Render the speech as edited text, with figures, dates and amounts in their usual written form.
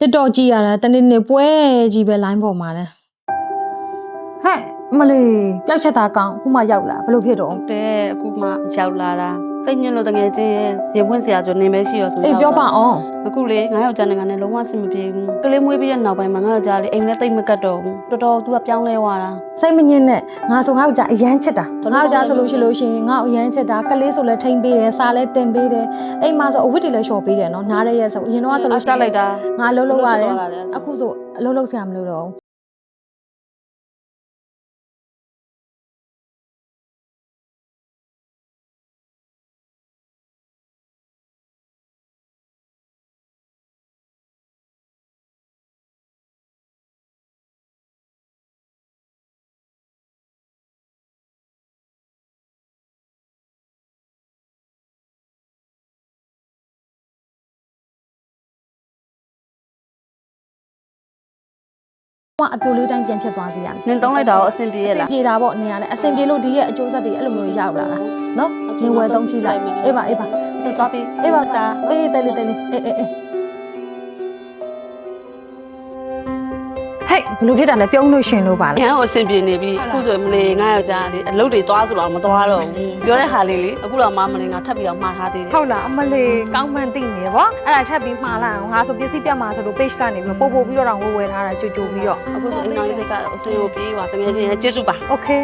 တစ်တော်ကြည့်ရတာတနေ့နေ့ပွဲကြီးပဲ line ပေါ်မှာလဲဟဲ့မလေးပျောက်ချက်သားကောင်းခုမှရောက်လာဘလို့ဖြစ်တော့ ဟုတ်တယ်အခုမှရောက်လာတာစိတ်ညစ်လို့တကယ်ချင်းရေပွင့်စရာဆိုနေမရှိရောဆို အေးပြောပါအောင် အခုလေငါယောက်ျားနဲ့ငါနဲ့လုံးဝဆင်မပြေဘူးကလေးမွေးပြီးတဲ့နောက်ပိုင်းမှာငါယောက်ျားလေးအိမ်နဲ့တိတ်မကတ်တော့ဘူးတော်တော်သူကပြောင်းလဲသွားတာ စိတ်မညစ်နဲ့ငါဆိုငါ့ကိုကြာအရန်ချစ်တာငါ့ကိုကြာဆိုလို့ရှိရင်ငါ့ကိုအရန်ချစ်တာကလေးဆိုလဲထိမ့်ပေးတယ်စားလဲတင်ပေးတယ်အိမ်မှာဆိုအဝတ်တွေလည်းလျှော်ပေးတယ်နော်နားရရဲ့ဆိုအရင်တော့ဆိုလို့ရှိရင် လိုက်တာ ငါအလုပ်လုပ်ရတယ်အခုဆိုအလုပ်လုပ်ဆရာမလို့တော့ အပြိုလေးတိုင်းပြန်ဖြစ်သွားစေရမယ် နင်တုံးလိုက်တာရောအဆင်ပြေရဲ့လား ပြေတာပေါ့နေရလဲအဆင်ပြေလို့ဒီရဲ့အကျိုးဆက်တွေအဲ့လိုမျိုးရောက်လာတာနော်နေဝယ်သုံးကြည့်လိုက်အေးပါ သွားပြီး အေးပါအေးတဲလေးအေးဟဲ့ဘလို့ဖြစ်တာလဲပြုံးလို့ရှင်လို့ပါလား ညအဆင်ပြေနေပြီအခုဆိုမလေးငါယောက်ျားလေးအလုပ်တွေသွားဆိုတော့မသွားတော့ဘူးပြောတဲ့ဟာလေးလေအခုတော့မလေးငါထပ်ပြီးတော့မှားထားသေးတယ် ဟုတ်လားအမလေးကောင်းမှန်းသိနေရပေါ့အဲ့ဒါထပ်ပြီးမှားလာအောင်ငါဆိုပစ္စည်းပြတ်မှာဆိုလို့ page ကနေပြီးပို့ပြီးတော့ဝယ်ထားတာကြိုပြီးတော့ အခုဆိုအင်္ဂါလေးတွေကအဆင်ကိုပြေးပါတကယ်ချင်းကျေးဇူးပါ okay